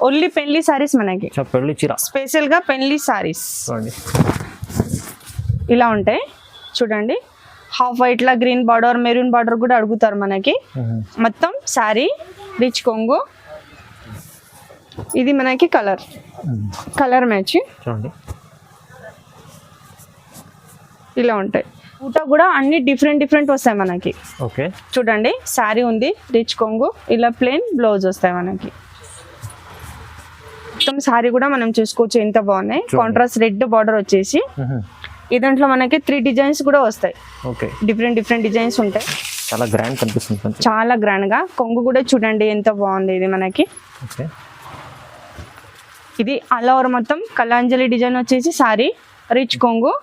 Only పెళ్లి సారీస్ మనకి, పెళ్లి చీర స్పెషల్ గా పెళ్లి సారీస్ ఇలా ఉంటాయి చూడండి. హాఫ్ వైట్ లా గ్రీన్ బార్డర్, మెరూన్ బార్డర్ కూడా అడుగుతారు మనకి. మొత్తం సారీ రిచ్ కొంగు. ఇది మనకి కలర్ మ్యాచ్ ఇలా ఉంటాయి. ఊట కూడా అన్ని డిఫరెంట్ వస్తాయి మనకి. ఓకే చూడండి సారీ ఉంది రిచ్ కొంగు, ఇలా ప్లెయిన్ బ్లౌజ్ వస్తాయి మనకి. మొత్తం సారీ కూడా మనం చూసుకోవచ్చు ఎంత బాగున్నాయి. కాంట్రాస్ట్ రెడ్ బార్డర్ వచ్చేసి ఈ దాంట్లో మనకి 3 డిజైన్స్ కూడా వస్తాయి. ఓకే డిఫరెంట్ డిజైన్స్ ఉంటాయి. చాలా గ్రాండ్ కనిపిస్తుంది, చాలా గ్రాండ్ గా. కొంగు కూడా చూడండి ఎంత బాగుంది ఇది మనకి. ఓకే ఇది ఆల్ ఓవర్ మొత్తం కలాంజలి డిజైన్ వచ్చేసి సారీ రిచ్ కొంగు,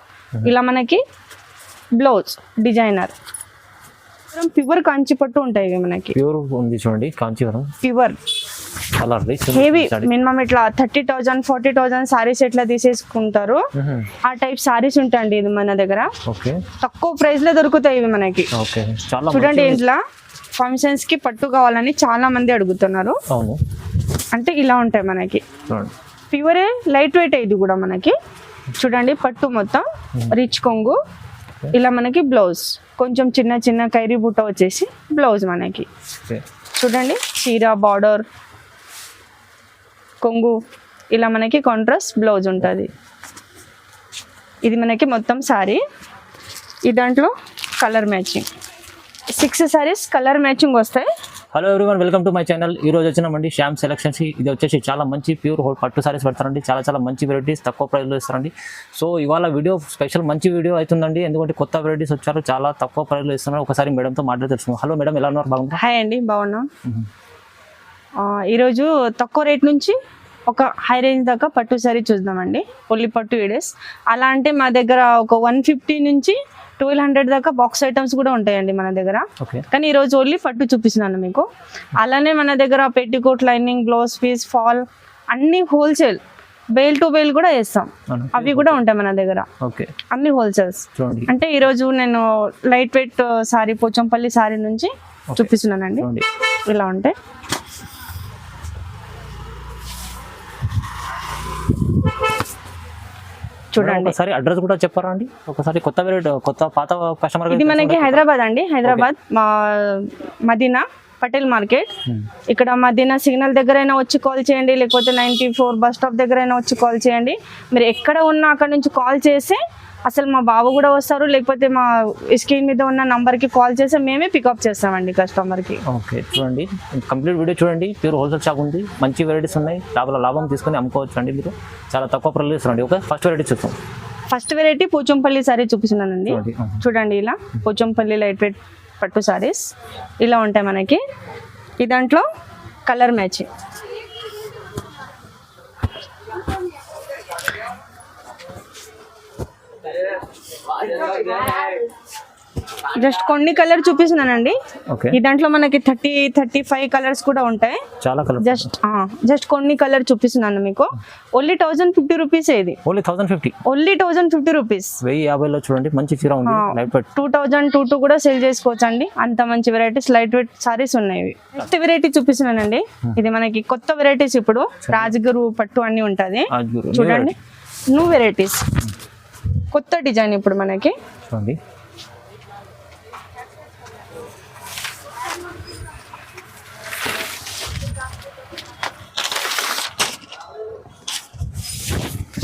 ఇలా మనకి బ్లౌజ్ డిజైనర్. ప్యూర్ కాంచి పట్టు ఉంటాయి ఇవి మనకి. ప్యూర్ ఉంది చూడండి, కాంచీవరం ప్యూర్ హెవీ. మినిమం ఇట్లా 30,000 40,000 సారీస్ ఎట్లా తీసేసుకుంటారు ఆ టైప్ సారీస్ ఉంటాయండి ఇది మన దగ్గర. తక్కువ ప్రైస్ లో దొరుకుతాయి ఇవి మనకి. చూడండి ఇంట్లో ఫంక్షన్స్ కి పట్టు కావాలని చాలా మంది అడుగుతున్నారు. అంటే ఇలా ఉంటాయి మనకి. ప్యూరే లైట్ వెయిట్ ఇది కూడా మనకి. చూడండి పట్టు మొత్తం రిచ్ కొంగు, ఇలా మనకి బ్లౌజ్ కొంచెం చిన్న కైరీ బుట్ట వచ్చేసి బ్లౌజ్ మనకి. చూడండి చీర బార్డర్ కొంగు, ఇలా మనకి కాంట్రాస్ట్ బ్లౌజ్ ఉంటుంది. ఇది మనకి మొత్తం సారీ. ఈ దాంట్లో colour matching 6 saris colour matching వస్తాయి. Hello everyone, welcome to my channel. ఈ రోజు వచ్చినామండి శ్యామ్ సెలక్షన్స్. ఇది వచ్చేసి చాలా మంచి ప్యూర్ పట్టు సారీస్ పెడతారండి. చాలా మంచి వెరైటీస్ తక్కువ ప్రైస్లో ఇస్తారండి. సో ఇవాళ వీడియో స్పెషల్ మంచి వీడియో అవుతుందండి, ఎందుకంటే కొత్త వెరైటీస్ వచ్చారు, చాలా తక్కువ ప్రైస్లో ఇస్తున్నారు. ఒకసారి మేడంతో మాట్లాడి తెలుసుకుందాం. హలో మేడం, ఎలా ఉన్నారు? బాగుంది. హాయ్ అండి, బాగున్నాం. ఈరోజు తక్కువ రేట్ నుంచి ఒక హై రేంజ్ దాకా పట్టు సారీ చూద్దామండి. ఒల్లి పట్టు వీడియోస్ అలా అంటే మా దగ్గర ఒక 150 నుంచి 1200 దాకా బాక్స్ ఐటమ్స్ కూడా ఉంటాయండి మన దగ్గర. కానీ ఈరోజు ఓన్లీ పట్టు చూపిస్తున్నాను మీకు. అలానే మన దగ్గర petticoat, lining, blouse piece, fall అన్ని హోల్సేల్, బేల్ టు బేల్ కూడా వేస్తాం, అవి కూడా ఉంటాయి మన దగ్గర. అన్ని హోల్సేల్స్. అంటే ఈరోజు నేను లైట్ వెయిట్ సారీ పోచంపల్లి సారీ నుంచి చూపిస్తున్నానండి. ఇలా ఉంటాయి. చూడండి ఒకసారి అడ్రస్ కూడా చెప్పారా అండి? ఒకసారి కొత్త వెరైటీ, కొత్త పాత కస్టమర్. ఇది మనకి హైదరాబాద్ అండి, హైదరాబాద్ మదీనా పటేల్ మార్కెట్. ఇక్కడ మదీనా సిగ్నల్ దగ్గర అయినా వచ్చి కాల్ చేయండి, లేకపోతే 94 బస్ స్టాప్ దగ్గర అయినా వచ్చి కాల్ చేయండి. మీరు ఎక్కడ ఉన్నా అక్కడ నుంచి కాల్ చేసి అసలు మా బాబు కూడా వస్తారు, లేకపోతే మా స్క్రీన్ మీద ఉన్న నంబర్కి కాల్ చేసి మేమే పికప్ చేస్తామండి కస్టమర్కి. ఓకే చూడండి, కంప్లీట్ వీడియో చూడండి. ప్యూర్ హోల్సేల్ షాప్ ఉంది, మంచి వెరైటీస్ ఉన్నాయి, లాభం తీసుకొని అమ్ముకోవచ్చు అండి మీరు. చాలా తక్కువ ప్రైస్లో ఇస్తారండి. ఓకే, ఫస్ట్ వెరైటీ చూస్తాం. ఫస్ట్ వెరైటీ పోచంపల్లి సారీ చూపిస్తున్నానండి. చూడండి ఇలా పోచంపల్లి లైట్ వెయిట్ పట్టు సారీస్ ఇలా ఉంటాయి మనకి. ఈ దాంట్లో కలర్ మ్యాచింగ్. జస్ట్ కొన్ని కలర్ చూపిస్తున్నానండి. ఈ దాంట్లో మనకి 30-35 కలర్స్ కూడా ఉంటాయి. చాలా కలర్. జస్ట్ కొన్ని కలర్ చూపిస్తున్నాను మీకు. Only 1050 rupees. ఇది ఓన్లీ 1050 రూపీస్. 1050లో చూడండి మంచి చీర ఉంది. 2000 కూడా సేల్ చేసుకోవచ్చు అండి, అంత మంచి వెరైటీస్ లైట్ వెయిట్ సారీస్ ఉన్నాయి. నెక్స్ట్ వెరైటీ చూపిస్తున్నానండి. ఇది మనకి కొత్త వెరైటీస్, ఇప్పుడు రాజగురు పట్టు అన్ని ఉంటది. చూడండి న్యూ వెరైటీస్, కొత్త డిజైన్ ఇప్పుడు మనకి. చూడండి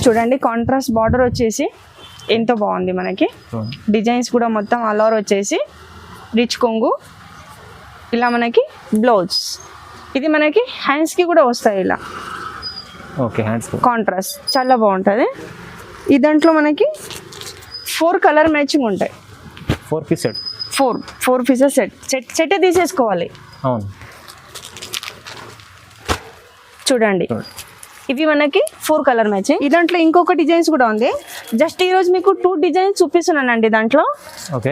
చూడండి కాంట్రాస్ట్ బార్డర్ వచ్చేసి ఎంతో బాగుంది మనకి. డిజైన్స్ కూడా మొత్తం ఆల్ ఓవర్ వచ్చేసి రిచ్ కొంగు, ఇలా మనకి బ్లౌజ్. ఇది మనకి హ్యాండ్స్ కి కూడా వస్తాయి ఇలా. కాంట్రాస్ట్ చాలా బాగుంటుంది. ఈ దాంట్లో మనకి 4 కలర్ మ్యాచింగ్ ఉంటాయి. 4 పీస్ సెట్, 4 పీసెస్ సెట్ తీసేసుకోవాలి. చూడండి ఇవి మనకి 4 కలర్ మ్యాచింగ్. ఈ దాంట్లో ఇంకొక డిజైన్స్ కూడా ఉంది. జస్ట్ ఈ రోజు మీకు 2 డిజైన్స్ చూపిస్తున్నానండి దాంట్లో.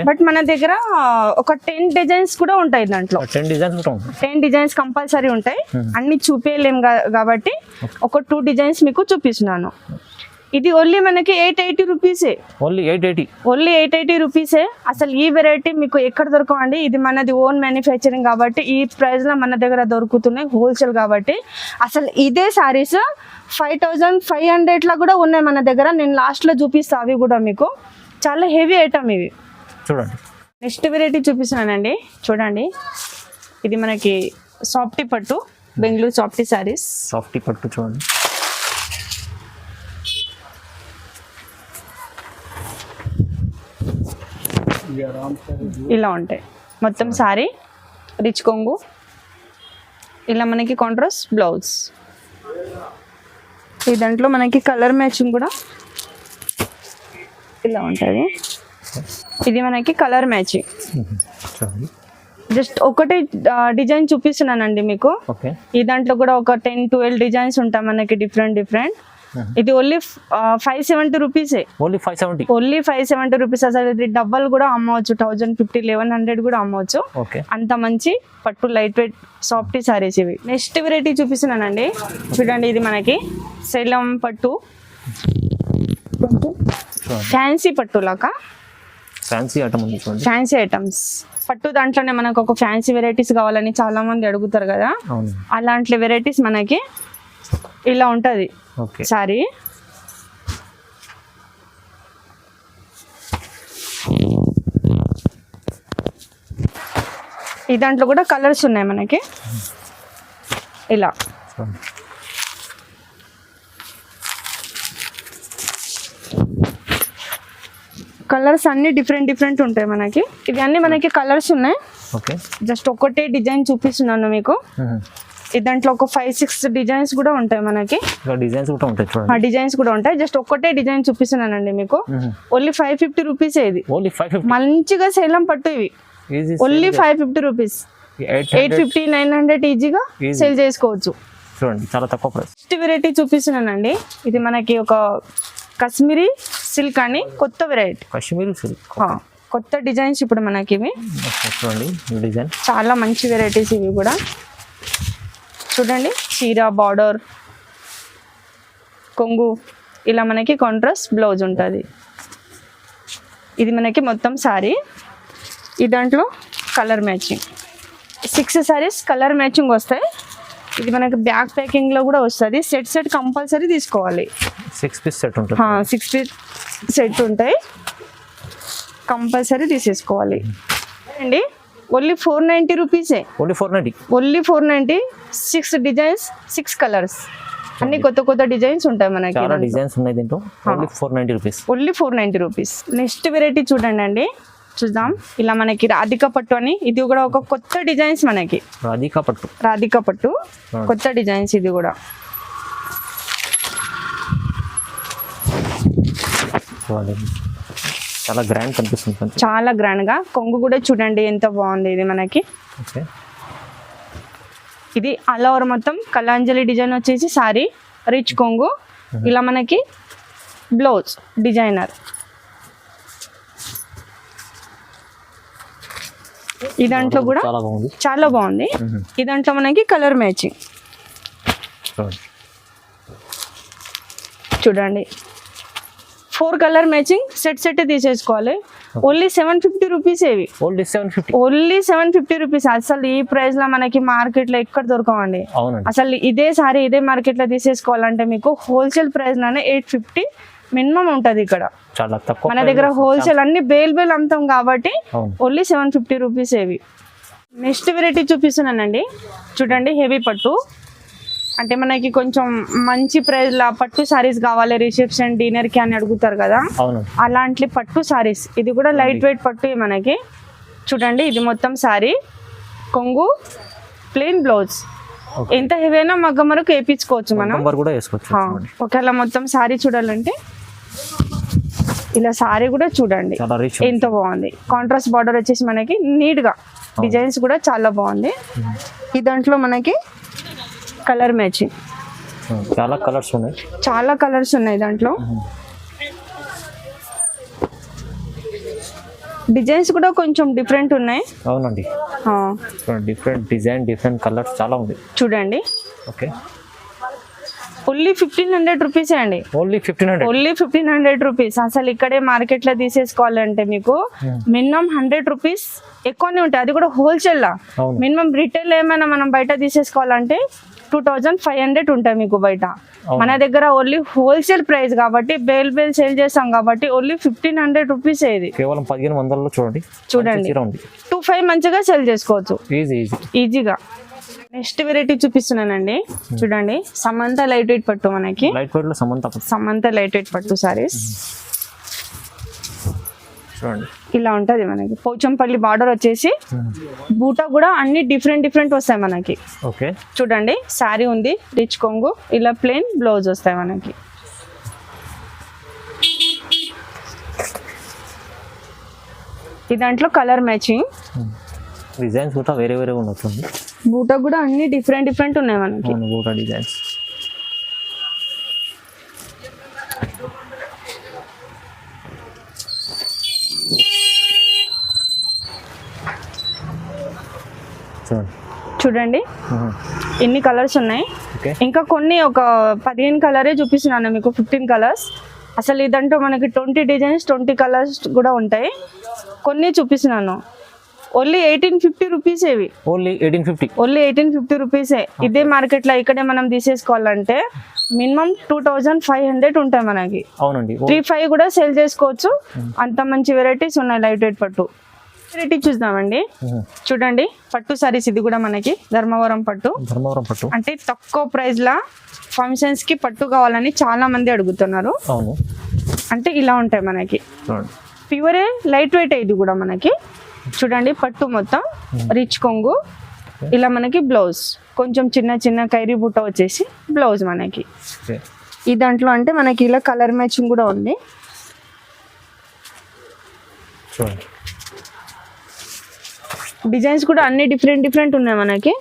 బట్ మన దగ్గర ఒక 10 డిజైన్స్ కూడా ఉంటాయి దాంట్లో. 10 డిజైన్స్ కంపల్సరీ ఉంటాయి. అన్ని చూపించలేం కాబట్టి ఒక 2 డిజైన్స్ మీకు చూపిస్తున్నాను. ఇది ఓన్లీ మనకి 880 రూపీసే. ఓన్లీ 880 రూపీసే. అసలు ఈ వెరైటీ మీకు ఎక్కడ దొరకవండి. ఇది మనది ఓన్ మ్యానుఫ్యాక్చరింగ్ కాబట్టి ఈ ప్రైస్ లో మన దగ్గర దొరుకుతున్నాయి, హోల్సేల్ కాబట్టి. అసలు ఇదే సారీస్ 5500 లా కూడా ఉన్నాయి మన దగ్గర. నేను లాస్ట్ లో చూపిస్తా అవి కూడా మీకు. చాలా హెవీ ఐటమ్ ఇవి. చూడండి నెక్స్ట్ వెరైటీ చూపిస్తున్నానండి. చూడండి ఇది మనకి సాఫ్టీ పట్టు, బెంగళూరు సాఫ్టీ సారీస్. సాఫ్టీ పట్టు చూడండి. ఇలా ఉంటాయి మొత్తం సారీ. రిచ్ కొంగు, ఇలా మనకి కాంట్రాస్ట్ బ్లౌజ్. ఈ దాంట్లో మనకి కలర్ మ్యాచింగ్ కూడా ఇలా ఉంటుంది. ఇది మనకి కలర్ మ్యాచింగ్. చూడండి జస్ట్ ఒకటే డిజైన్ చూపిస్తున్నానండి మీకు. ఓకే. ఈ దాంట్లో కూడా ఒక 10-12 డిజైన్స్ ఉంటాయి మనకి, డిఫరెంట్. ఇది ఓన్లీ 570 రూపీసే. Only 570 rupees. అసలు ఇది డబ్బల్ కూడా అమ్మవచ్చు, 1050, 1100 కూడా అమ్మవచ్చు. ఓకే. అంత మంచి పట్టు లైట్ వెయిట్ సాఫ్టీ సారీస్ ఇవి. నెక్స్ట్ వెరైటీ చూపిస్తున్నానండి. చూడండి ఇది మనకి సేలం పట్టు, ఫ్యాన్సీ పట్టు లాగా. ఫ్యాన్సీ ఐటమ్ ఉంది చూడండి. ఫ్యాన్సీ ఐటమ్స్ పట్టు దాంట్లోనే మనకు ఒక ఫ్యాన్సీ వెరైటీస్ కావాలని చాలా మంది అడుగుతారు కదా. అలాంటి వెరైటీస్ మనకి ఇలా ఉంటది సారీ. ఈ దాంట్లో కూడా కలర్స్ ఉన్నాయి మనకి. ఇలా కలర్స్ అన్ని డిఫరెంట్ ఉంటాయి మనకి. ఇవి అన్ని మనకి కలర్స్ ఉన్నాయి. జస్ట్ ఒకటే డిజైన్ చూపిస్తున్నాను మీకు. ఈ దాంట్లో ఒక 5-6 డిజైన్స్ కూడా ఉంటాయి మనకి. డిజైన్స్ కూడా ఉంటాయి. జస్ట్ ఒక్కటే డిజైన్ చూపిస్తున్నానండి మీకు. Only 550 rupees. ఇది మంచిగా సేలం పట్టు. ఇవి ఓన్లీ 550 రూపీస్. 850, 900 ఈజీగా సేల్ చేసుకోవచ్చు. చూడండి చాలా తక్కువ ప్రైస్. నెక్స్ట్ వెరైటీ చూపిస్తున్నానండి. ఇది మనకి ఒక కాశ్మీరీ సిల్క్ అని కొత్త వెరైటీ. కాశ్మీరీ సిల్క్ కొత్త డిజైన్స్ ఇప్పుడు మనకి ఇవి. చూడండి డిజైన్ చాలా మంచి వెరైటీస్ ఇవి కూడా. చూడండి చీర, బార్డర్, కొంగు, ఇలా మనకి కాంట్రాస్ట్ బ్లౌజ్ ఉంటుంది. ఇది మనకి మొత్తం సారీ. ఈ దాంట్లో colour matching 6 saris colour matching వస్తాయి. ఇది మనకి బ్యాగ్ ప్యాకింగ్ లో కూడా వస్తుంది. సెట్ కంపల్సరీ తీసుకోవాలి. 6 పీస్ సెట్ ఉంటుంది. 6 పీస్ సెట్ ఉంటాయి, కంపల్సరీ తీసేసుకోవాలి అండి. ఓన్లీ 490 రూపీసే. ఓన్లీ 490. 6 డిజైన్స్, 6 కలర్స్, అన్ని కొత్త డిజైన్స్ ఉంటాయి మనకి. చాలా డిజైన్స్ ఉన్నాయి దీంట్లో. Only 490 rupees. Only 490 rupees. Next variety చూడండి అండి. చూద్దాం. ఇలా మనకి రాధికా పట్టు అని, ఇది కూడా ఒక కొత్త డిజైన్స్ మనకి. రాధికా పట్టు కొత్త డిజైన్స్. ఇది కూడా చాలా గ్రాండ్ కనిపిస్తుంది. చాలా గ్రాండ్ గా. కొంగు కూడా చూడండి ఎంత బాగుంది ఇది మనకి. ఇది ఆల్ ఓవర్ మొత్తం కలాంజలి డిజైన్ వచ్చేసి సారీ, రిచ్ కొంగు, ఇలా మనకి బ్లౌజ్ డిజైనర్. ఈ దాంట్లో కూడా చాలా బాగుంది. ఈ దాంట్లో మనకి కలర్ మ్యాచింగ్ చూడండి. 4 కలర్ మ్యాచింగ్ సెట్ తీసేసుకోవాలి. Only 750 rupees. ఇవి ఓన్లీ 750 రూపీస్. అసలు ఈ ప్రైస్ లో మనకి మార్కెట్ లో ఎక్కడ దొరకవండి. అసలు ఇదే సారీ ఇదే మార్కెట్ లో తీసేసుకోవాలంటే మీకు హోల్సేల్ ప్రైస్ లోనే 850 మినిమం ఉంటది ఇక్కడ. చాలా తక్కువ. మన దగ్గర హోల్సేల్ అన్ని బేల్ అమ్ముతాం కాబట్టి ఓన్లీ 750 రూపీస్. ఇవి నెక్స్ట్ వెరైటీ చూపిస్తున్నానండి. చూడండి హెవీ పట్టు, అంటే మనకి కొంచెం మంచి ప్రైస్ లా పట్టు సారీస్ కావాలి, రిసెప్షన్ డిన్నర్ కి అని అడుగుతారు కదా, అలాంటి పట్టు సారీస్. ఇది కూడా లైట్ వెయిట్ పట్టు మనకి. చూడండి ఇది మొత్తం సారీ, కొంగు, ప్లెయిన్ బ్లౌజ్. ఎంత హెవీ అయినా మగ్గం వరకు వేయించుకోవచ్చు మనం. ఒకవేళ మొత్తం సారీ చూడాలంటే ఇలా సారీ కూడా చూడండి ఎంత బాగుంది. కాంట్రాస్ట్ బార్డర్ వచ్చేసి మనకి నీట్ గా డిజైన్స్ కూడా చాలా బాగుంది. ఈ దాంట్లో మనకి కలర్ మ్యాచింగ్ చాలా కలర్స్ ఉన్నాయి దాంట్లో. డిజైన్స్ కూడా కొంచెం డిఫరెంట్ ఉన్నాయి. అవునండి, డిఫరెంట్ డిజైన్, డిఫరెంట్ కలర్స్ చాలా ఉంది. చూడండి. ఓకే, ఓన్లీ 1500 రూపీసే అండి. ఓన్లీ 1500. Only 1500 rupees. అసలు ఇక్కడే మార్కెట్ లో తీసేసుకోవాలంటే మీకు మినిమం 100 రూపీస్ ఎక్కువనే ఉంటాయి, అది కూడా హోల్సేల్ లా. మినిమం రిటైల్ ఏమైనా మనం బయట తీసేసుకోవాలంటే 2500 ఉంటాయి మీకు బయట. మన దగ్గర ఓన్లీ హోల్సేల్ ప్రైస్ కాబట్టి బేల్ సేల్ చేస్తాం కాబట్టి ఓన్లీ 1500 రూపీస్. ఇది కేవలం 1500లో చూడండి 25 మంచిగా సేల్ చేసుకోవచ్చు ఈజీగా. నెక్స్ట్ వెరైటీ చూపిస్తున్నానండి, చూడండి. సమంత లైట్ వెయిట్ పట్టు, మనకి సమంత లైట్ వెయిట్ పట్టు సారీస్ చూడండి. ఇలా ఉంటది మనకి. పోచంపల్లి బార్డర్ వచ్చేసి బూటా కూడా అన్ని డిఫరెంట్ వస్తాయి మనకి. ఓకే, చూడండి. శారీ ఉంది రిచ్ కొంగు, ఇలా ప్లెయిన్ బ్లౌజ్ వస్తాయి మనకి. ఈ దాంట్లో కలర్ మ్యాచింగ్ డిజైన్స్ కూడా వేరే ఉండొచ్చు. బూటా కూడా అన్ని డిఫరెంట్ ఉన్నాయి మనకి. బూటా డిజైన్స్ చూడండి ఎన్ని కలర్స్ ఉన్నాయి. ఇంకా కొన్ని ఒక 15 కలరే చూపిస్తున్నాను మీకు, 15 కలర్స్. అసలు ఇదంటూ మనకి 20 డిజైన్స్ 20 కలర్స్ కూడా ఉంటాయి. కొన్ని చూపిస్తున్నాను. Only 1850 rupees. ఇవి ఓన్లీ 1850 రూపీసే. ఇదే మార్కెట్ లో ఇక్కడే మనం తీసేసుకోవాలంటే మినిమం 2500 ఉంటాయి మనకి. అవునండి, 35 కూడా సేల్ చేసుకోవచ్చు. అంత మంచి వెరైటీస్ ఉన్నాయి లైట్ వెయిట్ పట్టు. వెరైటీ చూద్దామండి. చూడండి పట్టు సారీస్. ఇది కూడా మనకి ధర్మవరం పట్టు అంటే తక్కువ ప్రైస్ లా ఫంక్షన్స్ కి పట్టు కావాలని చాలా మంది అడుగుతున్నారు. అంటే ఇలా ఉంటాయి మనకి. ప్యూరే లైట్ వెయిట్. ఇది కూడా మనకి చూడండి పట్టు మొత్తం రిచ్ కొంగు, ఇలా మనకి బ్లౌజ్ కొంచెం చిన్న కైరీ బుట్ట వచ్చేసి బ్లౌజ్ మనకి. ఈ దాంట్లో అంటే మనకి ఇలా కలర్ మ్యాచింగ్ కూడా ఉంది. డిజైన్స్ కూడా అన్ని డిఫరెంట్ ఉన్నాయి మనకి.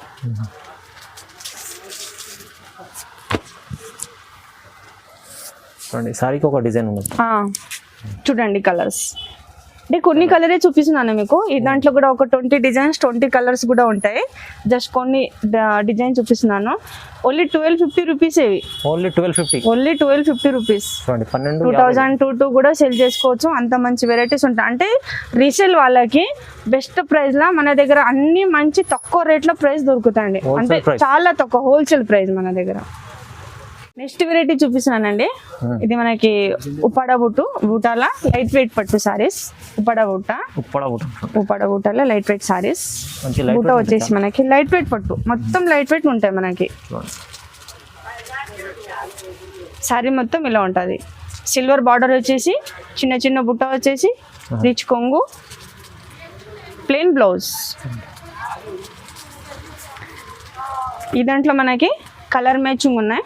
సారీకి ఒక డిజైన్ ఉంది. చూడండి కలర్స్ అంటే కొన్ని కలరే చూపిస్తున్నాను మీకు. ఈ దాంట్లో కూడా ఒక 20 డిజైన్స్ 20 కలర్స్ కూడా ఉంటాయి. జస్ట్ కొన్ని డిజైన్ చూపిస్తున్నాను. Only 1250 rupees. ఇవి ఓన్లీ 1250 రూపీస్. 2002 కూడా సెల్ చేసుకోవచ్చు. అంత మంచి వెరైటీస్ ఉంటాయి. అంటే రీసేల్ వాళ్ళకి బెస్ట్ ప్రైస్ లా మన దగ్గర అన్ని మంచి తక్కువ రేట్ లో ప్రైస్ దొరుకుతాయండి. అంటే చాలా తక్కువ హోల్సేల్ ప్రైస్ మన దగ్గర. నెక్స్ట్ వెరైటీ చూపిస్తున్నానండి. ఇది మనకి ఉప్పాడ బూటాల లైట్ వెయిట్ పట్టు సారీస్. ఉప్పాడ బూటాల లైట్ వెయిట్ సారీస్. బూట వచ్చేసి మనకి లైట్ వెయిట్ పట్టు మొత్తం లైట్ వెయిట్ ఉంటాయి మనకి. సారీ మొత్తం ఇలా ఉంటుంది. సిల్వర్ బార్డర్ వచ్చేసి చిన్న బుట్ట వచ్చేసి రిచ్ కొంగు, ప్లెయిన్ బ్లౌజ్. ఈ దాంట్లో మనకి కలర్ మ్యాచింగ్ ఉన్నాయి.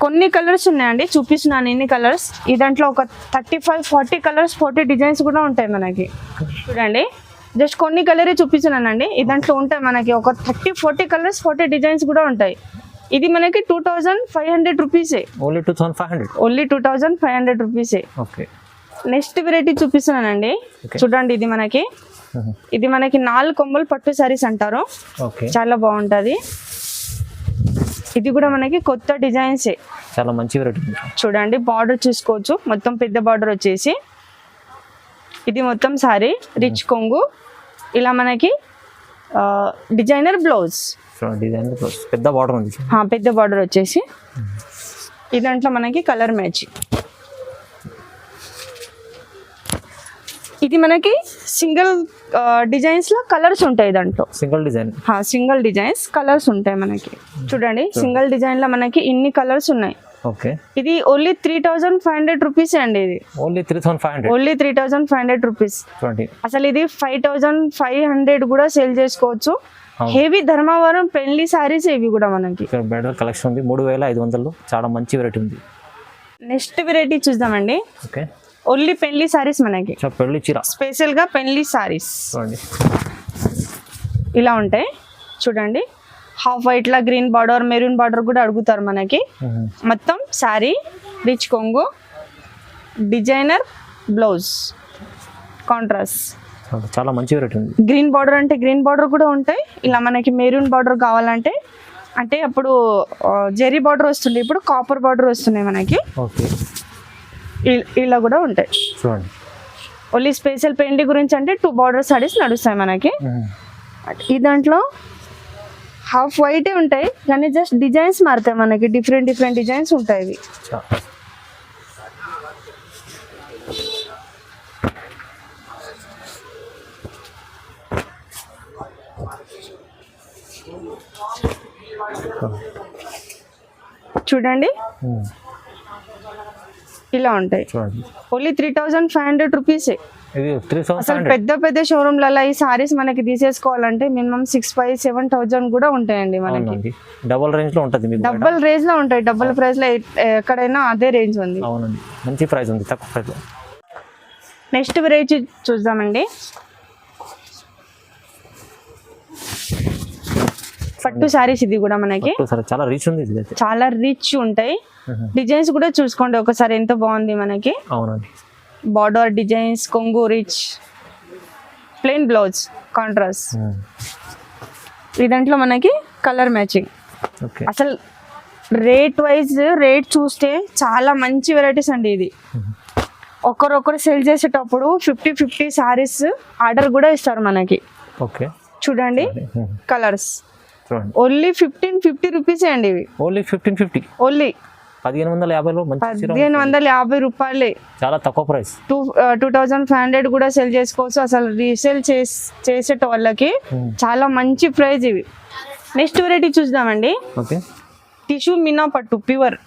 కొన్ని కలర్స్ ఉన్నాయండి, చూపిస్తున్నాను ఇన్ని కలర్స్. ఈ దాంట్లో ఒక 35-40 కలర్స్ 40 డిజైన్స్ కూడా ఉంటాయి మనకి. చూడండి జస్ట్ కొన్ని కలరే చూపిస్తున్నానండి. ఈ దాంట్లో ఉంటాయి మనకి ఒక 30-40 కలర్స్ 40 డిజైన్స్ కూడా ఉంటాయి. ఇది మనకి 2500 రూపీసే. ఓన్లీ 2500 రూపీసే. నెక్స్ట్ వెరైటీ చూపిస్తున్నానండి. చూడండి ఇది మనకి 4 కొమ్మలు పట్టు సారీస్ అంటారు. చాలా బాగుంటది. ఇది కూడా మనకి కొత్త డిజైన్స్, చాలా మంచి వెరైటీ. చూడండి బార్డర్ చూసుకోవచ్చు, మొత్తం పెద్ద బార్డర్ వచ్చేసి. ఇది మొత్తం సారీ రిచ్ కొంగు, ఇలా మనకి డిజైనర్ బ్లౌజ్. పెద్ద బార్డర్ ఉంది. పెద్ద బార్డర్ వచ్చేసి. ఈ దాంట్లో మనకి కలర్ మ్యాచింగ్. ఇది మనకి సింగిల్ డిజైన్స్ లో కలర్స్ ఉంటాయి. దాంట్లో సింగిల్ డిజైన్స్ కలర్స్ ఉంటాయి మనకి. చూడండి సింగిల్ డిజైన్ లో మనకి ఇన్ని కలర్స్ ఉన్నాయి. ఇది ఓన్లీ 3500 రూపీస్ అండి. ఇది ఓన్లీ 3500 రూపీస్. అసలు ఇది 5500 కూడా సేల్ చేసుకోవచ్చు. హెవీ ధర్మవరం పెళ్లి సారీస్ ఇవి కూడా మనకి. కలెక్షన్ ఉంది 3500. చాలా మంచి వెరైటీ ఉంది. నెక్స్ట్ వెరైటీ చూద్దామండి. ఓన్లీ పెళ్లి సారీస్ మనకి. స్పెషల్ గా పెళ్లి సారీస్ ఇలా ఉంటాయి. చూడండి హాఫ్ వైట్ లా గ్రీన్ బార్డర్ మెరూన్ బార్డర్ కూడా అడుగుతారు మనకి. మొత్తం సారీ రిచ్ కొంగు, డిజైనర్ బ్లౌజ్, కాంట్రాస్ట్. చాలా మంచి వెరైటీ ఉంది. గ్రీన్ బార్డర్ అంటే గ్రీన్ బార్డర్ కూడా ఉంటాయి. ఇలా మనకి మెరూన్ బార్డర్ కావాలంటే అంటే అప్పుడు జెరీ బార్డర్ వస్తుంది, ఇప్పుడు కాపర్ బార్డర్ వస్తున్నాయి మనకి. ఓకే, ఇలా కూడా ఉంటాయి చూడండి. ఓన్లీ స్పెషల్ పెయింటింగ్ గురించి అంటే 2 బార్డర్ సారీస్ నడుస్తాయి మనకి. ఈ దాంట్లో హాఫ్ వైటే ఉంటాయి కానీ జస్ట్ డిజైన్స్ మారుతాయి మనకి, డిఫరెంట్ డిఫరెంట్ డిజైన్స్ ఉంటాయి ఇవి. చూడండి ఇలా ఉంటాయి. ఓన్లీ 3,500 రూపీసే. అసలు పెద్ద పెద్ద షోరూమ్లలో ఈ సారీస్ మనకి తీసేసుకోవాలంటే మినిమం 6,500-7,000 కూడా ఉంటాయండి మనకి. డబుల్ రేంజ్ లో ఉంటుంది, డబుల్ రేంజ్ లో ఉంటాయి. డబుల్ ప్రైస్ లో ఎక్కడైనా అదే రేంజ్ ఉంది. అవునండి, మంచి ప్రైస్ ఉంది, తక్కువ ప్రైస్ లో. నెక్స్ట్ వెరైటీ చూద్దామండి. పట్టు సారీస్ ఇది కూడా మనకి చాలా రిచ్ ఉంది, చాలా రిచ్ ఉంటాయి. డిజైన్స్ కూడా చూసుకోండి ఒకసారి ఎంత బాగుంది మనకి. అవునండి, బార్డర్ డిజైన్స్, కొంగు రిచ్, ప్లెయిన్ బ్లౌజ్ కాంట్రాస్ట్. ఈ దాంట్లో మనకి కలర్ మ్యాచింగ్. అసలు రేట్ చూస్తే చాలా మంచి వెరైటీస్ అండి ఇది. ఒకరొకరు సేల్ చేసేటప్పుడు 50 సారీస్ ఆర్డర్ కూడా ఇస్తారు మనకి. ఓకే, చూడండి కలర్స్. ఓన్లీ 1550 రూపీసే అండి ఇవి. ఓన్లీ 1550, ఓన్లీ 1550 రూపాయలే. చాలా తక్కువ ప్రైస్. 2,500 కూడా సెల్ చేసుకోవచ్చు. అసలు రీసేల్ చేసే వాళ్ళకి చాలా మంచి ప్రైస్ ఇవి. నెక్స్ట్ వెరైటీ చూద్దామండి. ఓకే, టిష్యూ మీనా పట్టు, ప్యూర్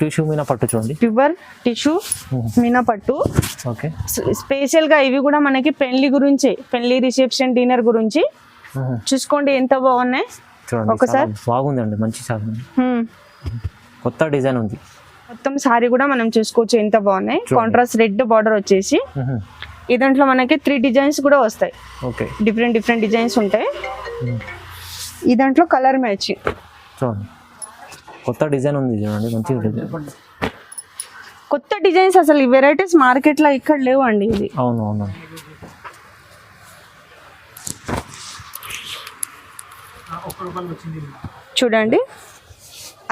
టిష్యూ మీనా పట్టు చూడండి, ప్యూర్ టిష్యూ మీనా పట్టు. ఓకే, స్పెషల్ గా ఇవి కూడా మనకి పెళ్లి గురించి, పెళ్లి రిసెప్షన్ డిన్నర్ గురించి. చూసుకోండి ఎంత బాగున్నాయి ఒకసారి. బాగుందండి, మంచి సారీ, కొత్త డిజైన్ ఉంది. మొత్తం సారీ కూడా మనం చూసుకోవచ్చు ఎంత బాగున్నాయి. కాంట్రాస్ట్ రెడ్ బార్డర్ వచ్చేసి ఈ దాంట్లో మనకి 3 డిజైన్స్ కూడా వస్తాయి. ఓకే, డిఫరెంట్ డిజైన్స్ ఉంటాయి. ఈ దాంట్లో కలర్ మ్యాచింగ్ చూడండి, కొత్త డిజైన్ ఉంది చూడండి, మంచి డిజైన్, కొత్త డిజైన్స్. అసలు ఈ వెరైటీస్ మార్కెట్ లో ఇక్కడ లేవు అండి ఇది. అవును. చూడండి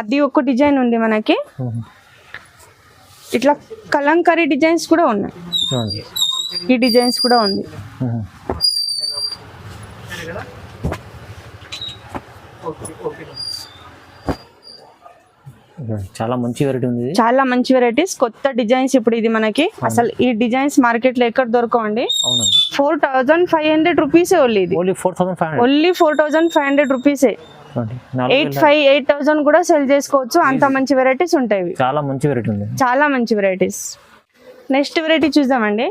అది ఒక డిజైన్ ఉంది మనకి. ఇట్లా కలంకారీ డిజైన్స్ కూడా ఉన్నాయి. ఈ డిజైన్స్ కూడా ఉంది. చాలా మంచి వెరైటీ ఉంది, చాలా మంచి వెరైటీస్, కొత్త డిజైన్స్. ఇప్పుడు ఇది మనకి అసలు ఈ డిజైన్స్ మార్కెట్ లో ఎక్కడ దొరకవండి. 4,500 రూపీసే ఓన్లీ ఇది. ఓన్లీ 4,500 రూపీసే. 8,000 కూడా సెల్ చేసుకోవచ్చు, అంత మంచి వెరైటీస్ ఉంటాయి. చాలా మంచి వెరైటీ ఉంది, చాలా మంచి వెరైటీస్. నెక్స్ట్ వెరైటీ చూద్దామండి.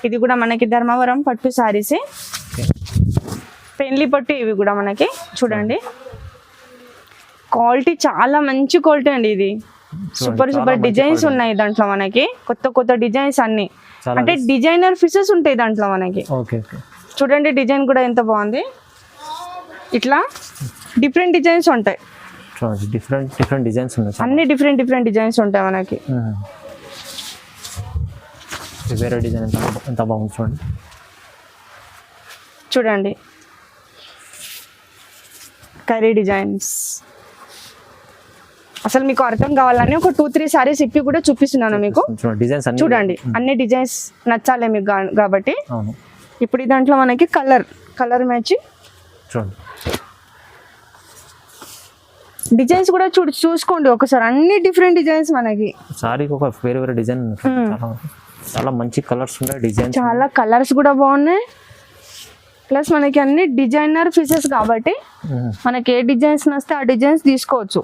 ఇది కూడా మనకి ధర్మవరం పట్టు సారీసే, పెళ్లి పట్టు. ఇవి కూడా మనకి చూడండి క్వాలిటీ చాలా మంచి క్వాలిటీ అండి. ఇది సూపర్ డిజైన్స్ ఉన్నాయి దాంట్లో మనకి, కొత్త డిజైన్స్ అన్ని. అంటే డిజైనర్ పీసెస్ ఉంటాయి దాంట్లో మనకి. చూడండి డిజైన్ కూడా ఎంత బాగుంది. ఇట్లా డిఫరెంట్ డిజైన్స్ ఉంటాయి, డిఫరెంట్ డిజైన్స్ ఉన్నాయి, అన్ని డిఫరెంట్ డిజైన్స్ ఉంటాయి మనకి. వేరే డిజైన్ ఎంత బాగుంది చూడండి. చూడండి కర్రీ డిజైన్స్. అసలు మీకు అర్థం కావాలని ఒక 2-3 సారీస్ ఇప్పి కూడా చూపిస్తున్నాను మీకు. చూడండి అన్ని డిజైన్స్ నచ్చాలి మీకు కాబట్టి. ఇప్పుడు దాంట్లో మనకి కలర్ మ్యాచింగ్ డిజైన్స్ కూడా చూసుకోండి ఒకసారి, అన్ని డిఫరెంట్ డిజైన్స్ మనకి. సారీకి ఒక వేరే డిజైన్, చాలా మంచి కలర్స్ ఉన్నాయి, డిజైన్ చాలా కలర్స్ కూడా బాగున్నాయి. ప్లస్ మనకి అన్ని డిజైనర్ పీసెస్ కాబట్టి మనకి ఏ డిజైన్స్ నస్తే ఆ డిజైన్స్ తీసుకోవచ్చు.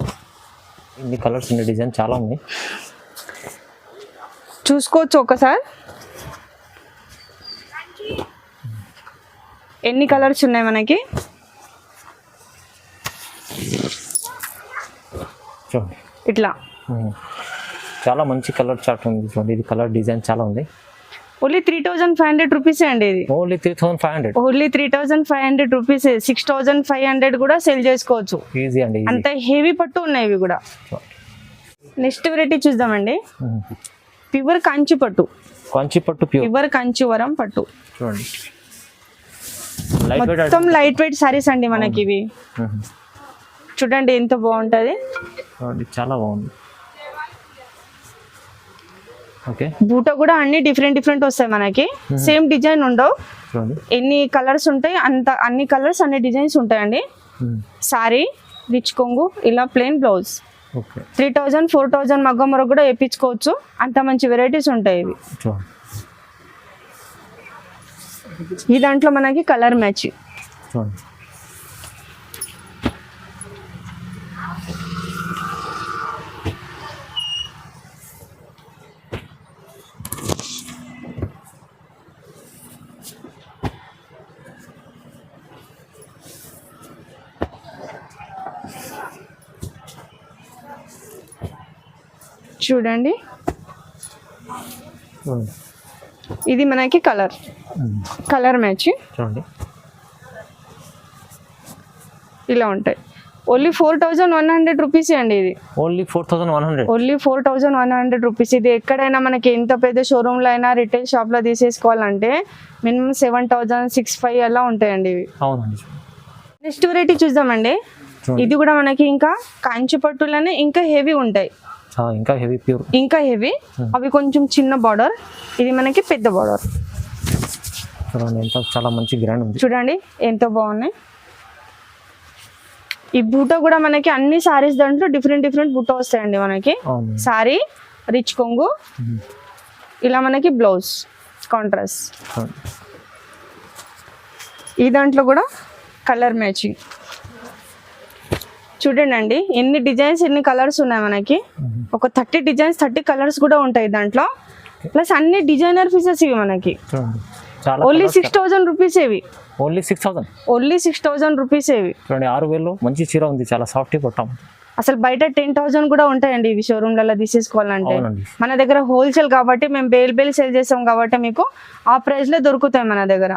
ఇన్ని కలర్స్ ఉన్న డిజైన్ చాలా ఉన్నాయి, చూసుకోవచ్చు ఒకసారి. ఎన్ని కలర్స్ ఉన్నాయి మనకి. ఇట్లా చాలా మంచి కలర్ చార్ట్ ఉంది చూడండి. ఇది కలర్ డిజైన్ చాలా ఉంది. ఓన్లీ 3,500 రూపీసే అండి ఇది. ఓన్లీ 3,500, ఓన్లీ 3,500 రూపీసే. 6,500 కూడా సేల్ చేసుకోవచ్చు ఈజీ అండి. అంత హెవీ పట్టు ఉన్నాయి ఇవి కూడా. నెక్స్ట్ వెరైటీ చూద్దామండి. ప్యూర్ కంచి పట్టు, ప్యూర్ కంచివరం పట్టు చూడండి. మొత్తం లైట్ వెయిట్ సారీస్ అండి మనకి ఇవి. చూడండి ఎంత బాగుంటది. చూడండి చాలా బాగుంది. ఓకే, బూట కూడా అన్ని డిఫరెంట్ వస్తాయి మనకి, సేమ్ డిజైన్ ఉండవు. చూడండి ఎన్ని కలర్స్ ఉంటాయి అన్ని కలర్స్ అన్ని డిజైన్స్ ఉంటాయండి. సారీ రిచ్ కొంగు, ఇలా ప్లెయిన్ బ్లౌజ్. ఓకే, 3000 4000 మగ్గం వరకు కూడా వేయించుకోవచ్చు. అంత మంచి వెరైటీస్ ఉంటాయి ఇవి. చూడండి ఈ దాంట్లో మనకి కలర్ మ్యాచ్. చూడండి చూడండి ఇది మనకి కలర్ మ్యాచ్. చూడండి ఇలా ఉంటాయి. ఓన్లీ 4100 రూపీస్ అండి ఇది. ఓన్లీ 4100. Only 4100 rupees. ఇది ఎక్కడైనా మనకి ఎంత పెద్ద షోరూమ్లో అయినా రిటైల్ షాప్లో తీసేసుకోవాలంటే మినిమం 7000 65 అలా ఉంటాయండి ఇవి. అవునండి. నెక్స్ట్ వెరైటీ చూద్దామండి. ఇది కూడా మనకి ఇంకా కాంచి పట్టులోనే ఇంకా హెవీ ఉంటాయి. ఇంకా హెవీ, ప్యూర్ ఇంకా హెవీ. అవి కొంచెం చిన్న బార్డర్, ఇది మనకి పెద్ద బార్డర్. చూడండి ఎంత చాలా మంచి గ్రాండ్ ఉంది. చూడండి ఎంత బాగున్నాయి. ఈ బూట కూడా మనకి అన్ని సారీస్ దాంట్లో డిఫరెంట్ బూట వస్తాయండి మనకి. సారీ రిచ్ కొంగు, ఇలా మనకి బ్లౌజ్ కాంట్రాస్ట్. ఈ దాంట్లో కూడా కలర్ మ్యాచింగ్. చూడండి అండి ఎన్ని డిజైన్స్ ఎన్ని కలర్స్ ఉన్నాయి మనకి. ఒక 30 డిజైన్స్ 30 కలర్స్ కూడా ఉంటాయి దాంట్లో. ప్లస్ అన్ని డిజైనర్ పీసెస్ ఇవి మనకి. ఓన్లీ 6000 రూపీస్ ఇవి. ఓన్లీ 6000. ఓన్లీ 6000 రూపీస్ ఇవి. చూడండి 6000 మంచి చీర ఉంది, చాలా సాఫ్ట్ కొట్టాం. అసలు బయట 10,000 కూడా ఉంటాయండి ఇవి షోరూమ్లలో తీసేసుకోవాలంటే. మన దగ్గర హోల్సేల్ కాబట్టి మేము బేల్ సేల్ చేస్తాం కాబట్టి మీకు ఆ ప్రైస్ లో దొరుకుతాయి మన దగ్గర.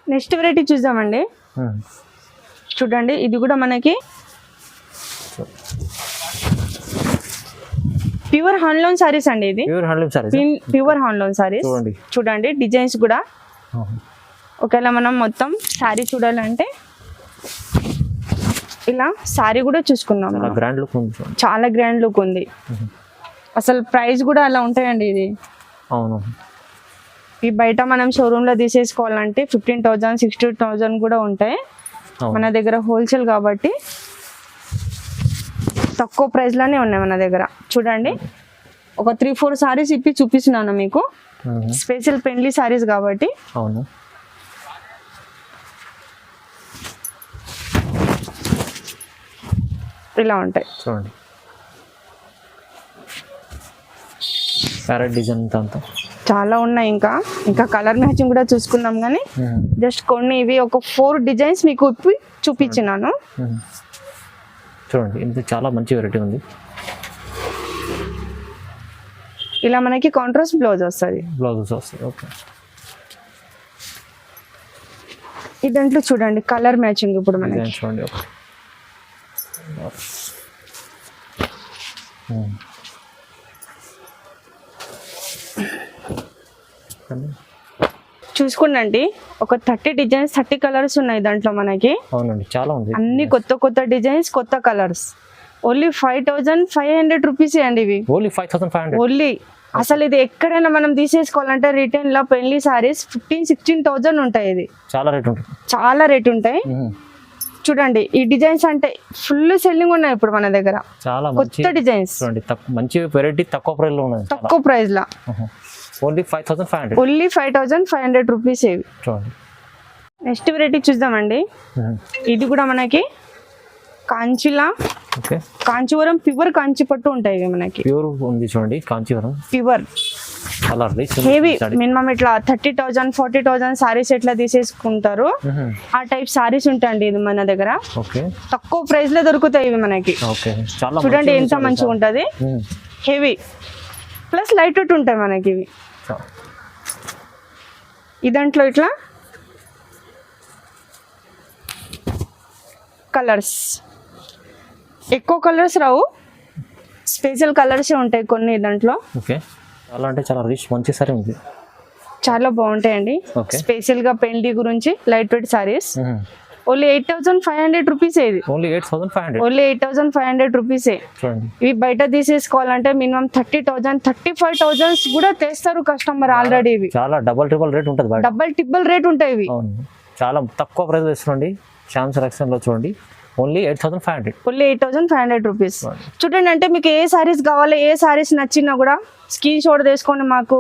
నెక్స్ట్ వెరైటీ చూద్దామండి. చూడండి ఇది కూడా మనకి ప్యూర్ హ్యాండ్లూమ్ సారీస్ అండి. ఇది pure handloom saris. Pure handloom saris. చూడండి డిజైన్స్ కూడా. ఒకవేళ మనం మొత్తం సారీ చూడాలంటే ఇలా సారీ కూడా చూసుకుందాం. చాలా గ్రాండ్ లుక్ ఉంది. అసలు ప్రైస్ కూడా అలా ఉంటాయండి ఇది. అవును. ఈ బయట మనం షోరూమ్ లో తీసేసుకోవాలంటే 15,000 16,000 కూడా ఉంటాయి. మన దగ్గర హోల్సేల్ కాబట్టి తక్కువ ప్రైస్ లోనే ఉన్నాయి మన దగ్గర. చూడండి ఒక 3-4 సారీస్ ఇప్పి చూపిస్తున్నాను మీకు. స్పెషల్ పెండ్లీ సారీస్ కాబట్టి. అవును. ఇలా ఉంటాయి. చూడండి ప్యారెట్ డిజైన్ అంతా చాలా ఉన్నాయి. ఇంకా కలర్ మ్యాచింగ్ కూడా చూసుకున్నాం కానీ జస్ట్ కొన్ని ఇవి ఒక 4 డిజైన్స్ మీకు చూపించినాను. చూడండి ఇది చాలా మంచి వెరైటీ ఉంది. ఇలా మనకి కాంట్రాస్ట్ బ్లౌజ్ వస్తుంది. ఓకే. ఈ దాంట్లో చూడండి కలర్ మ్యాచింగ్ ఇప్పుడు మనకి. చూడండి చూసుకోండి ఒక 30 డిజైన్స్ 30 కలర్స్ ఉన్నాయి దాంట్లో మనకి. అవునండి చాలా ఉంది. అన్ని కొత్త డిజైన్స్ కొత్త కలర్స్. ఓన్లీ 5,500 రూపీస్ అండి ఇవి. Only 5,500 only. అసలు ఇది ఎక్కడైనా మనం తీసేసుకోవాలంటే రిటైల్ లో పెళ్లి సారీస్ 15,000-16,000 ఉంటాయి. ఇది చాలా రేట్ ఉంటాయి. చూడండి ఈ డిజైన్స్ అంటే ఫుల్ సెల్లింగ్ ఉన్నాయి ఇప్పుడు మన దగ్గర. చాలా కొత్త డిజైన్స్. మంచి వెరైటీ తక్కువ ప్రైస్ లో ఉన్నాయి. తక్కువ ప్రైస్ లో ఓన్లీ 5,500. ఓన్లీ 5,500 రూపీస్ ఇవి. నెక్స్ట్ వెరైటీ చూద్దామండి. ఇది కూడా మనకి కాంచిలా కాంచీవరం ప్యూర్ కాంచి పట్టు ఉంటాయి మనకి. ప్యూర్ ఉంది చూడండి కాంచీవరం ప్యూర్ హెవీ. మినిమం ఇట్లా 30,000 40,000 సారీస్ ఎట్లా తీసేసుకుంటారు ఆ టైప్ సారీస్ ఉంటాయండి ఇది మన దగ్గర. తక్కువ ప్రైస్ లో దొరుకుతాయి ఇవి మనకి. చూడండి ఎంత మంచిగా ఉంటది. హెవీ ప్లస్ లైట్ వెయిట్ ఉంటాయి మనకి ఇవి. ఈ దాంట్లో ఇట్లా కలర్స్ ఎక్కువ కలర్స్ రావు, స్పెషల్ కలర్స్ ఉంటాయి కొన్ని దాంట్లో. చాలా అంటే చాలా రిచ్ మంచి సారీ ఉంది. చాలా బాగుంటాయండి. స్పెషల్ గా పెళ్లి గురించి light weight saris. Only 8,500 rupees ఇది. ఓన్లీ 8,500. ఓన్లీ 8,500 రూపీసే. చూడండి ఇవి బయట తీసేసుకోవాలంటే మినిమం 30,000 35,000 కూడా తెస్తారు కస్టమర్ ఆల్రెడీ. ఇవి చాలా డబల్ ట్రిపుల్ రేట్ ఉంటుంది బయట. డబల్ ట్రిపుల్ రేట్ ఉంటాయి ఇవి. అవును చాలా తక్కువ ప్రైస్ ఇస్తున్నాండి శ్యామ్ సెలక్షన్ లో. చూడండి ఓన్లీ 8,500. Only 8,500 rupees. చూడండి అంటే మీకు ఏ సారీస్ కావాలో ఏ సారీస్ నచ్చినా కూడా స్క్రీన్ షాట్ తీసుకొని మాకు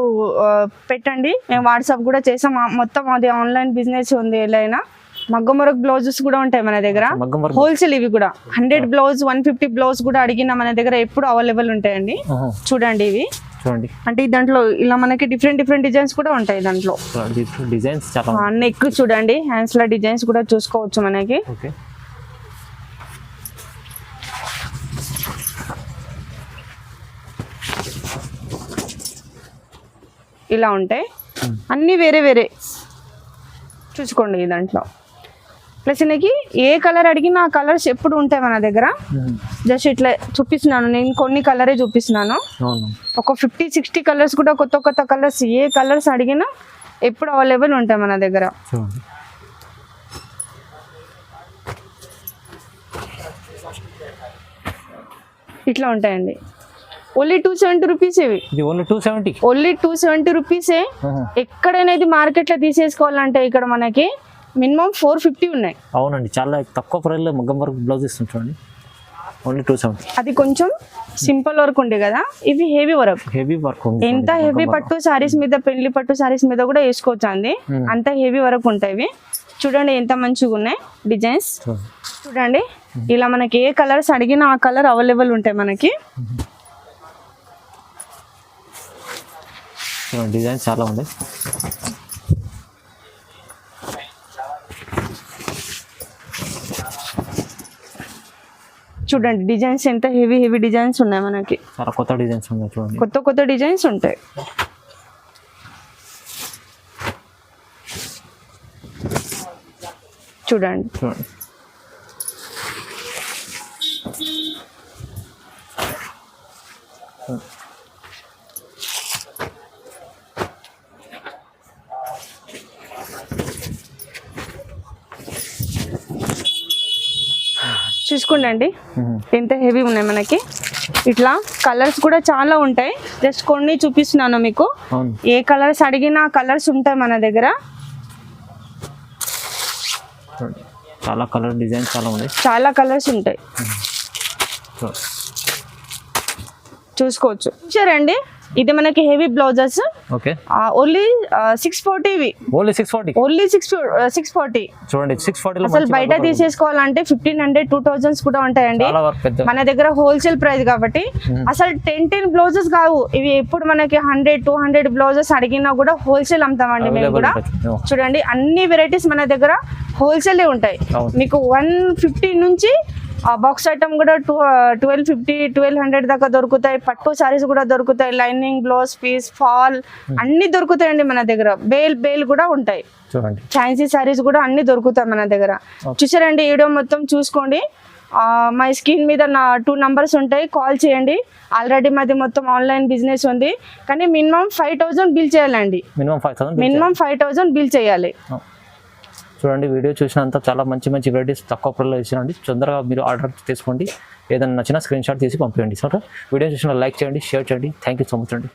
పెట్టండి. మేము వాట్సాప్ కూడా చేసాం. మొత్తం అది ఆన్లైన్ బిజినెస్ ఉంది. ఎలా అయినా మగ్గం వర్క్ బ్లౌజెస్ కూడా ఉంటాయి మన దగ్గర. హోల్సేల్ ఇవి కూడా 100 బ్లౌజ్ 150 బ్లౌజ్ కూడా అడిగిన మన దగ్గర ఎప్పుడు అవైలబుల్ ఉంటాయండి. చూడండి ఇవి చూడండి అంటే దాంట్లో ఇలా మనకి డిఫరెంట్ డిజైన్స్ కూడా ఉంటాయి దాంట్లో. డిజైన్స్ చాలా నెక్ చూడండి హ్యాండ్స్ లో డిజైన్స్ కూడా చూసుకోవచ్చు మనకి. ఓకే ఇలా ఉంటాయి అన్ని వేరే వేరే చూసుకోండి ఈ దాంట్లో. ప్లస్ నీకు ఏ కలర్ అడిగినా ఆ కలర్స్ ఎప్పుడు ఉంటాయి మన దగ్గర. జస్ట్ ఇట్లా చూపిస్తున్నాను నేను కొన్ని కలరే చూపిస్తున్నాను. ఒక 50-60 కలర్స్ కూడా కొత్త కలర్స్ ఏ కలర్స్ అడిగినా ఎప్పుడు అవైలబుల్ ఉంటాయి మన దగ్గర. ఇట్లా ఉంటాయండి. ఓన్లీ 270 రూపీస్ ఇవి. ఓన్లీ 270. ఓన్లీ 270 రూపీసే. ఎక్కడైనా ఇది మార్కెట్ లో తీసేసుకోవాలంటే ఇక్కడ మనకి మినిమం 450 ఉన్నాయి. అవునండి చాలా తక్కువ ప్రైస్ లో మగ్గం వర్క్ బ్లౌజ్ ఇస్తుంటాండి. ఓన్లీ 270. అది కొంచెం సింపుల్ వర్క్ ఉండే కదా, ఇవి హెవీ వర్క్. హెవీ వర్క్ ఎంత హెవీ పట్టు సారీస్ మీద పెళ్లి పట్టు సారీస్ మీద కూడా వేసుకోవచ్చు అండి. అంత హెవీ వర్క్ ఉంటాయి. చూడండి ఎంత మంచిగా ఉన్నాయి డిజైన్స్. చూడండి ఇలా మనకి ఏ కలర్స్ అడిగినా ఆ కలర్ అవైలబుల్ ఉంటాయి మనకి. డిజైన్ చాలా ఉంది. చూడండి డిజైన్స్ ఎంత హెవీ డిజైన్స్ ఉన్నాయి మనకి. చాలా కొత్త డిజైన్స్ ఉన్నాయి చూడండి. కొత్త డిజైన్స్ ఉంటాయి. చూడండి చూసుకోండి ఎంత హెవీ ఉన్నాయి మనకి. ఇట్లా కలర్స్ కూడా చాలా ఉంటాయి. జస్ట్ కొన్ని చూపిస్తున్నాను మీకు. ఏ కలర్స్ అడిగినా కలర్స్ ఉంటాయి మన దగ్గర. చాలా కలర్ డిజైన్స్ చాలా ఉన్నాయి. చాలా కలర్స్ ఉంటాయి చూసుకోవచ్చు. చూడండి ఇది మనకి హెవీ బ్లౌజెస్. ఓకే ఓన్లీ 640 ఇవి. ఓన్లీ 640. ఓన్లీ 640. చూడండి 640 లో అసలు బయట తీసేసుకోవాలంటే 1,500 2,000 కూడా ఉంటాయండి. మన దగ్గర హోల్సేల్ ప్రైస్ కాబట్టి అసలు 10 బ్లౌజెస్ కావు ఇవి. ఎప్పుడు మనకి 100-200 బ్లౌజెస్ అడిగినా కూడా హోల్సేల్ అమ్ముతామండి మేము కూడా. చూడండి అన్ని వెరైటీస్ మన దగ్గర హోల్సేలే ఉంటాయి. మీకు 150 నుంచి బాక్స్ ఐటమ్ కూడా 1250-1200 దాకా దొరుకుతాయి. పట్టు సారీస్ కూడా దొరుకుతాయి. లైనింగ్ బ్లౌజ్ పీస్ ఫాల్ అన్ని దొరుకుతాయండి మన దగ్గర. బేల్ కూడా ఉంటాయి. ఫ్యాన్సీ సారీస్ కూడా అన్ని దొరుకుతాయి మన దగ్గర. చూసారండి వీడియో మొత్తం చూసుకోండి. మా స్క్రీన్ మీద నా 2 నంబర్స్ ఉంటాయి, కాల్ చేయండి. ఆల్రెడీ మాది మొత్తం ఆన్లైన్ బిజినెస్ ఉంది కానీ మినిమం 5,000 బిల్ చేయాలండి. మినిమం 5,000 బిల్ చేయాలి. చూడండి వీడియో చూసినంత చాలా మంచి వెరైటీస్ తక్కువ ప్రైస్లో ఇచ్చినండి. తొందరగా మీరు ఆర్డర్ తీసుకోండి. ఏదైనా నచ్చినా స్క్రీన్ షాట్ తీసి పంపించండి. సో వీడియో చూసిన లైక్ చేయండి, షేర్ చేయండి. థ్యాంక్ యూ సో మచ్ అండి.